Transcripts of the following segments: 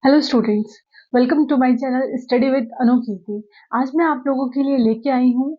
Hello students, welcome to my channel study with Anukirti. आज मैं आप लोगों के लिए लेके आई हूँ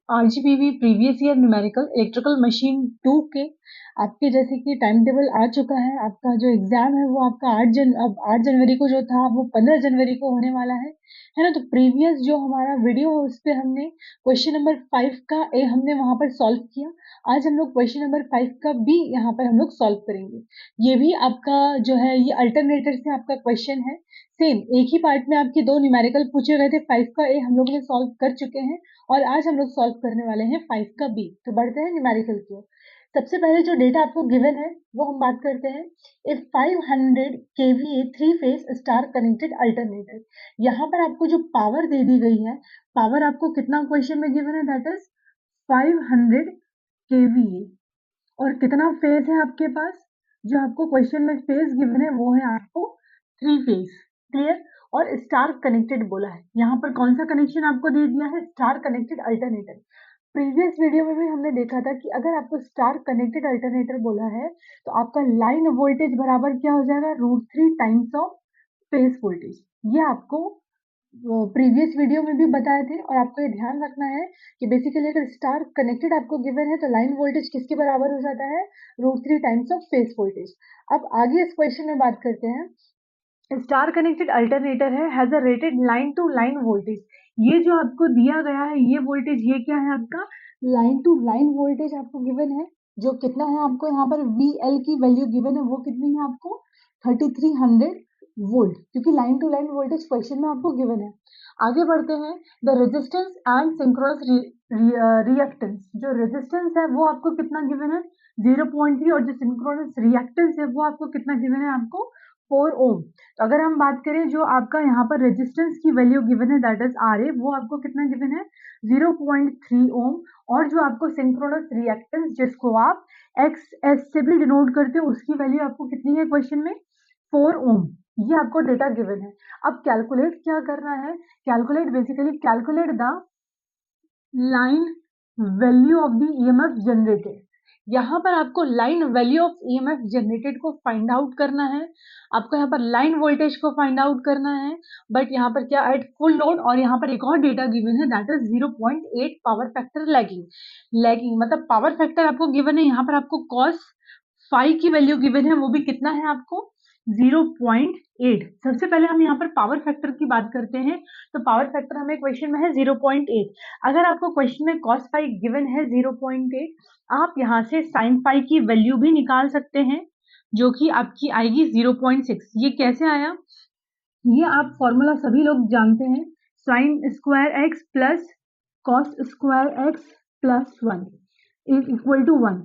RGPV previous year numerical electrical machine 2 के आपके जैसे कि टाइम टेबल आ चुका है। आपका जो एग्जाम है वो आपका 8 जनवरी को जो था वो 15 जनवरी को होने वाला है ना। तो प्रीवियस जो हमारा वीडियो है उस पर हमने क्वेश्चन नंबर 5 का ए हमने वहां पर सॉल्व किया। आज हम लोग क्वेश्चन नंबर 5 का बी यहाँ पर हम लोग सॉल्व करेंगे। ये भी आपका जो है ये अल्टरनेटर से आपका क्वेश्चन है। सेम एक ही पार्ट में आपके दो न्यूमेरिकल पूछे गए थे। 5 का ए हम लोग ने सॉल्व कर चुके हैं और आज हम लोग सॉल्व करने वाले हैं 5 का बी। तो बढ़ते हैं न्यूमेरिकल की ओर। सबसे पहले जो डेटा आपको गिवन है वो हम बात करते हैं। If 500 kVA 3 phase star connected alternator, यहाँ पर आपको जो पावर दे दी गई है, पावर आपको कितना क्वेश्चन में गिवन है, दैट इज 500 kVA और कितना फेज है आपके पास। जो आपको क्वेश्चन में फेज गिवन है वो है आपको 3 फेज। क्लियर। और स्टार कनेक्टेड बोला है। यहाँ पर कौन सा कनेक्शन आपको दे दिया है, star connected alternator. Previous video में भी हमने देखा था कि अगर आपको स्टार कनेक्टेड अल्टरनेटर बोला है तो आपका लाइन वोल्टेज बराबर क्या हो जाएगा, √3 टाइम्स ऑफ फेज वोल्टेज। ये आपको प्रीवियस वीडियो में भी बताए थे और आपको ये ध्यान रखना है कि बेसिकली अगर स्टार कनेक्टेड आपको गिवन है तो लाइन वोल्टेज किसके बराबर हो जाता है, √3 टाइम्स ऑफ फेज वोल्टेज। अब आगे इस क्वेश्चन में बात करते हैं। स्टार कनेक्टेड अल्टरनेटर है, has a rated line to line voltage. ये जो आपको दिया गया है ये वोल्टेज, ये क्या है आपका लाइन टू लाइन वोल्टेज आपको गिवन है। जो कितना है आपको यहाँ पर VL की वैल्यू गिवन है वो कितनी है आपको 3300 वोल्ट, क्योंकि line to line voltage question में आपको गिवन है। आगे बढ़ते हैं। The resistance and synchronous reactance, जो रेजिस्टेंस है वो आपको कितना गिवन है 0.3 और जो सिंक्रोनस रिएक्टेंस है वो आपको कितना गिवन है आपको 4 ओम। तो अगर हम बात करें जो आपका यहाँ पर रेजिस्टेंस की वैल्यू गिवन है दैट इज RA, वो आपको कितना गिवन है 0.3 ओम। और जो आपको सिंक्रोनस रिएक्टेंस जिसको आप XS से भी डिनोट करते हो उसकी वैल्यू आपको कितनी है क्वेश्चन में 4 ओम। ये आपको डेटा गिवन है। अब कैलकुलेट क्या करना है, calculate basically calculate the line value of the EMF generated. यहाँ पर आपको line value of EMF generated को फाइंड आउट करना है। आपको यहाँ पर लाइन वोल्टेज को फाइंड आउट करना है। बट यहाँ पर क्या एट फुल लोड, और यहाँ पर एक और डेटा गिवन है that is 0.8 power factor lagging. Lagging मतलब पावर फैक्टर आपको गिवन है, यहाँ पर आपको cos फाइव की वैल्यू गिवन है, वो भी कितना है आपको 0.8। सबसे पहले हम यहाँ पर पावर फैक्टर की बात करते हैं। तो पावर फैक्टर हमें क्वेश्चन में है 0.8। अगर आपको क्वेश्चन में cos फाइव गिवन है 0.8, आप यहाँ से sin फाइव की वैल्यू भी निकाल सकते हैं जो कि आपकी आएगी 0.6। ये कैसे आया, ये आप फॉर्मूला सभी लोग जानते हैं, sine square x plus cos square x plus 1 is equal to 1,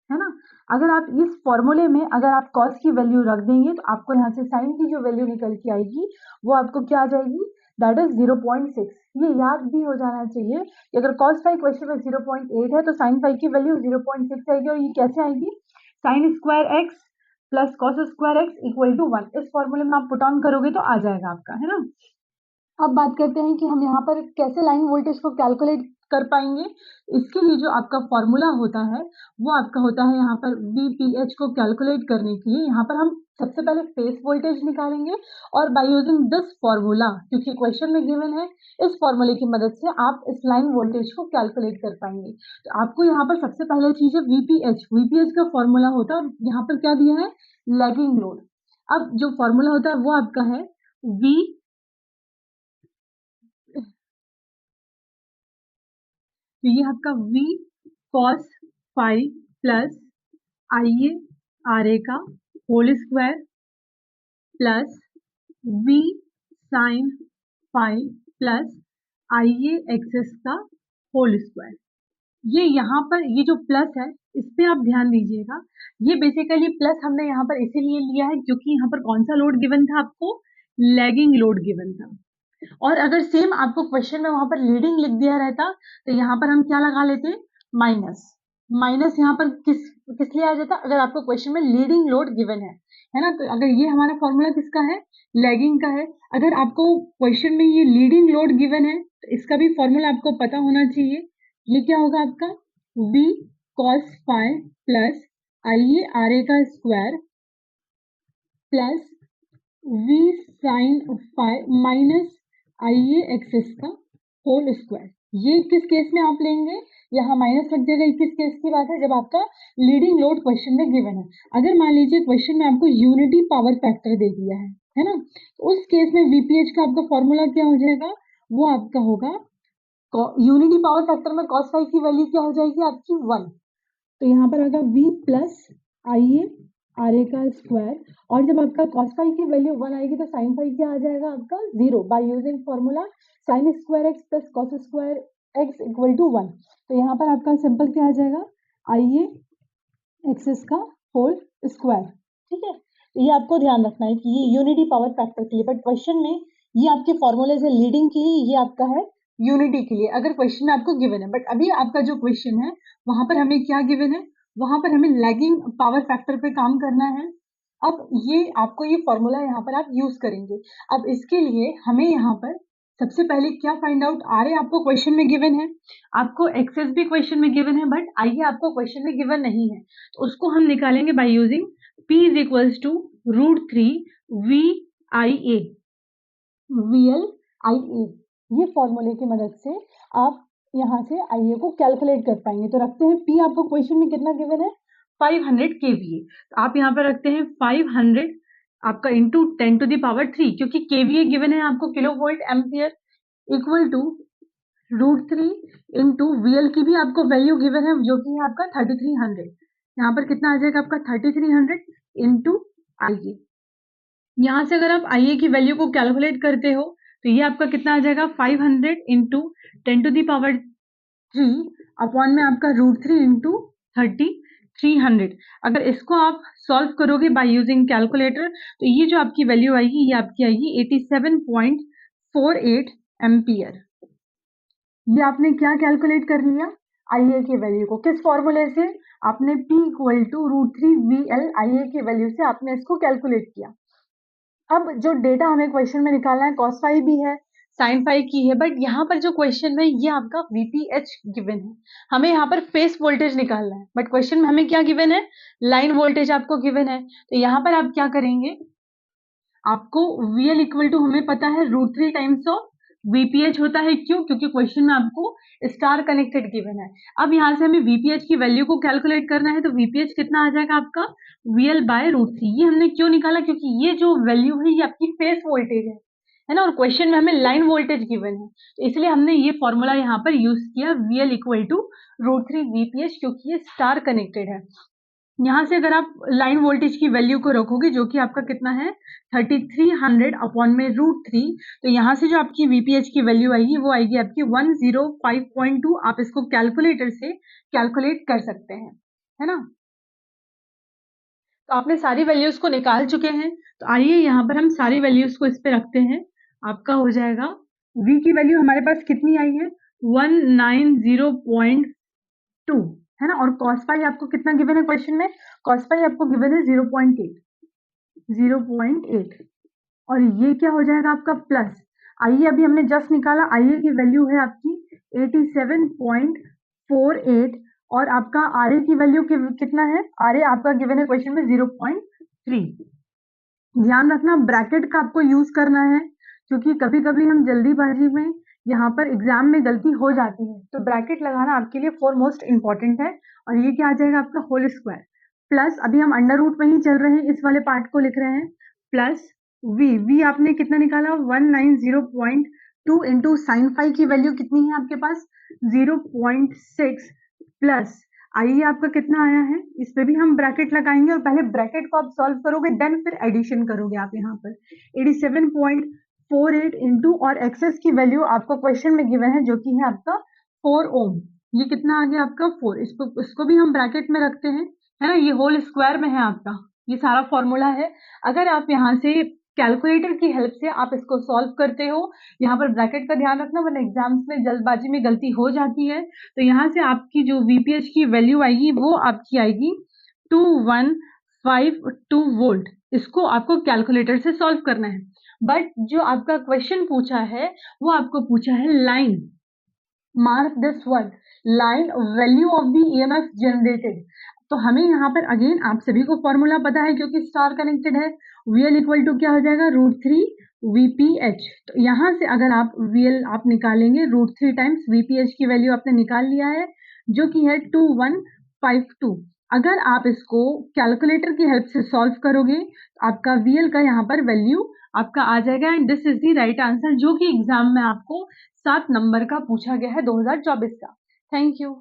है ना। अगर आप इस फॉर्मूले में अगर आप कॉस की वैल्यू रख देंगे तो आपको यहाँ से साइन की जो वैल्यू निकल के आएगी वो आपको क्या आ जाएगी, दैट इज 0.6। ये याद भी हो जाना चाहिए कि अगर कॉस फाइव क्वेश्चन में 0.8 है तो साइन फाइव की वैल्यू 0.6 आएगी। और ये कैसे आएगी, sine square x plus cos square x equal to 1। इस फॉर्मूले में आप पुट ऑन करोगे तो आ जाएगा आपका, है ना। अब बात करते हैं कि हम यहाँ पर कैसे लाइन वोल्टेज को कैलकुलेट कर पाएंगे। इसके लिए जो आपका फॉर्मूला होता है वो आपका होता है यहाँ पर VPH को कैलकुलेट करने के लिए यहाँ पर हम सबसे पहले फेस वोल्टेज निकालेंगे और बाय यूजिंग दिस फॉर्मूला, क्योंकि क्वेश्चन में गिवन है, इस फॉर्मूले की मदद से आप इस लाइन वोल्टेज को कैलकुलेट कर पाएंगे। तो आपको यहाँ पर सबसे पहले चीज है VPH का फॉर्मूला होता है, यहाँ पर क्या दिया है लैगिंग लोड। अब जो फॉर्मूला होता है वो आपका है V, तो ये आपका V cos five plus IA RA का whole square plus V sin five plus IA XS का होल स्क्वायर। ये यहाँ पर ये जो प्लस है इस पे आप ध्यान दीजिएगा। ये बेसिकली प्लस हमने यहाँ पर इसीलिए लिया है क्योंकि यहाँ पर कौन सा लोड गिवन था आपको, लैगिंग लोड गिवन था। और अगर सेम आपको क्वेश्चन में वहां पर लीडिंग लिख दिया रहता तो यहाँ पर हम क्या लगा लेते, माइनस। माइनस यहाँ पर किस लिए आ जाता, अगर आपको क्वेश्चन में लीडिंग लोड गिवन है ना। तो अगर ये हमारा फॉर्मूला किसका है, लैगिंग का है। अगर आपको क्वेश्चन में ये लीडिंग लोड गिवन है तो इसका भी फॉर्मूला आपको पता होना चाहिए। ये क्या होगा आपका V cos five plus IA RA का square plus v sine minus IA excess का होल स्क्वायर। ये किस केस में आप लेंगे, यहाँ माइनस लग जाएगा। किस केस की बात है, जब आपका लीडिंग लोड क्वेश्चन में गिवन है। अगर मान लीजिए क्वेश्चन में आपको यूनिटी पावर फैक्टर दे दिया है ना, तो उस केस में VPH का आपका फॉर्मूला क्या हो जाएगा, वो आपका होगा यूनिटी पावर फैक्टर में cos फाई की वैल्यू क्या हो जाएगी आपकी 1। तो यहाँ पर आएगा V प्लस IA RA का स्क्वायर, और जब आपका cos फाई की वैल्यू 1 आएगी तो sin फाई क्या आ जाएगा आपका 0 by using formula sin square x plus cos square x equal to 1। तो यहाँ पर आपका सिंपल क्या आ जाएगा, IA एक्सेस का होल स्क्वायर। ठीक है, तो ये आपको ध्यान रखना है कि ये यूनिटी पावर फैक्टर के लिए, बट क्वेश्चन में ये आपके फॉर्मूले से लीडिंग के लिए, ये आपका है यूनिटी के लिए अगर क्वेश्चन में आपको गिवन है। बट अभी आपका जो क्वेश्चन है वहां पर हमें क्या गिवन है, वहां पर हमें लैगिंग पावर फैक्टर पे काम करना है। अब ये आपको ये फॉर्मूला यहाँ पर आप यूज करेंगे। अब इसके लिए हमें यहाँ पर सबसे पहले क्या फाइंड आउट, आर ए आपको क्वेश्चन में गिवन है, आपको एक्सेस भी क्वेश्चन में गिवन है, बट आई आपको क्वेश्चन में गिवन नहीं है, तो उसको हम निकालेंगे by using P is equals to √3 VIA VLIA। ये फॉर्मूले की मदद से आप यहाँ से IA को कैलकुलेट कर पाएंगे। तो रखते हैं P, आपको क्वेश्चन में कितना गिवन है 500 kVA, तो आप यहाँ पर रखते हैं 500 आपका इंटू 10 टू द पावर 3, क्योंकि kVA गिवन है आपको kilo volt ampere, equal to √3 into VL की भी आपको वैल्यू गिवन है जो कि है आपका 3300। यहाँ पर कितना आ जाएगा आपका 3300 इंटू IA। यहाँ से अगर आप IA की वैल्यू को कैलकुलेट करते हो तो ये आपका कितना आ जाएगा 500 into 10 to the power 3 upon में आपका √3 इंटू 3300। अगर इसको आप सॉल्व करोगे बाय यूजिंग कैलकुलेटर तो ये जो आपकी वैल्यू आएगी ये आपकी आएगी 87.48 एम्पियर। ये आपने क्या कैलकुलेट कर लिया, IA की वैल्यू को किस फॉर्मूले से, आपने P equal to √3 VL IA की वैल्यू से आपने इसको कैलकुलेट किया। अब जो डेटा हमें क्वेश्चन में निकालना है cos फाई भी है sin फाई की है, बट यहाँ पर जो क्वेश्चन में ये आपका VPH गिवन है, हमें यहाँ पर फेस वोल्टेज निकालना है, बट क्वेश्चन में हमें क्या गिवन है, लाइन वोल्टेज आपको गिवन है। तो यहाँ पर आप क्या करेंगे, आपको VL इक्वल टू हमें पता है √3 टाइम्स ऑफ VPH होता है, क्यों, क्योंकि क्वेश्चन में आपको स्टार कनेक्टेड गिवन है। अब यहाँ से हमें VPH की वैल्यू को कैलकुलेट करना है, तो VPH कितना आ जाएगा आपका VL बाय √3। ये हमने क्यों निकाला, क्योंकि ये जो वैल्यू है ये आपकी फेस वोल्टेज है ना, और क्वेश्चन में हमें लाइन वोल्टेज गिवन है, तो इसलिए हमने ये फॉर्मूला यहाँ पर यूज किया VL इक्वल टू √3 VPH, क्योंकि ये स्टार कनेक्टेड है। यहाँ से अगर आप लाइन वोल्टेज की वैल्यू को रखोगे जो कि आपका कितना है 3300 अपॉन में √3, तो यहाँ से जो आपकी VPH की वैल्यू आएगी वो आएगी आपकी 105.2। आप इसको कैलकुलेटर से कैलकुलेट कर सकते हैं, है ना। तो आपने सारी वैल्यूज को निकाल चुके हैं, तो आइए यहाँ पर हम सारी वैल्यूज को इस पे रखते हैं। आपका हो जाएगा V की वैल्यू हमारे पास कितनी आई है 190.2, है ना, और cos फाई आपको कितना गिवन है क्वेश्चन में, cos फाई आपको गिवन है 0.8, और ये क्या हो जाएगा आपका प्लस आइए, अभी हमने जस्ट निकाला आइए की वैल्यू है आपकी 87.48, और आपका आरए की वैल्यू कितना है, आरए आपका गिवन है क्वेश्चन में 0.3। ध्यान रखना ब्रैकेट का आपको यूज करना है, क्योंकि कभी कभी हम जल्दीबाजी में यहाँ पर एग्जाम में गलती हो जाती है, तो ब्रैकेट लगाना आपके लिए फोरमोस्ट इंपॉर्टेंट है। और ये क्या आ जाएगा आपका होल स्क्वायर, प्लस अभी हम अंडर रूट में ही चल रहे हैं, इस वाले पार्ट को लिख रहे हैं, प्लस वी आपने कितना निकाला 190.2 इंटू साइन फाई की वैल्यू कितनी है आपके पास 0.6, प्लस आइए आपका कितना आया है, इस पे भी हम ब्रैकेट लगाएंगे, और पहले ब्रैकेट को आप सॉल्व करोगे देन फिर एडिशन करोगे आप यहाँ पर 87.48 इंटू, और एक्सेस की वैल्यू आपको क्वेश्चन में गिवन है जो कि है आपका 4 ओम। ये कितना आ गया आपका 4, इसको भी हम ब्रैकेट में रखते हैं, है ना, ये होल स्क्वायर में है आपका, ये सारा फॉर्मूला है। अगर आप यहाँ से कैलकुलेटर की हेल्प से आप इसको सॉल्व करते हो, यहाँ पर ब्रैकेट का ध्यान रखना वरना एग्जाम्स में जल्दबाजी में गलती हो जाती है। तो यहाँ से आपकी जो VPH की वैल्यू आएगी वो आपकी आएगी 2152 वोल्ट। इसको आपको कैलकुलेटर से सॉल्व करना है, बट जो आपका क्वेश्चन पूछा है वो आपको पूछा है line, mark this word, line value of the EMF generated. तो हमें यहाँ पर अगेन आप सभी को फॉर्मूला पता है क्योंकि स्टार कनेक्टेड है। VL इक्वल टू क्या हो जाएगा, √3 VPH। तो यहाँ से अगर आप VL आप निकालेंगे, √3 टाइम्स VPH की वैल्यू आपने निकाल लिया है जो कि है 2152। अगर आप इसको कैलकुलेटर की हेल्प से सॉल्व करोगे तो आपका VL का यहाँ पर वैल्यू आपका आ जाएगा and this is the right answer, जो कि एग्जाम में आपको 7 नंबर का पूछा गया है 2024 का। Thank you.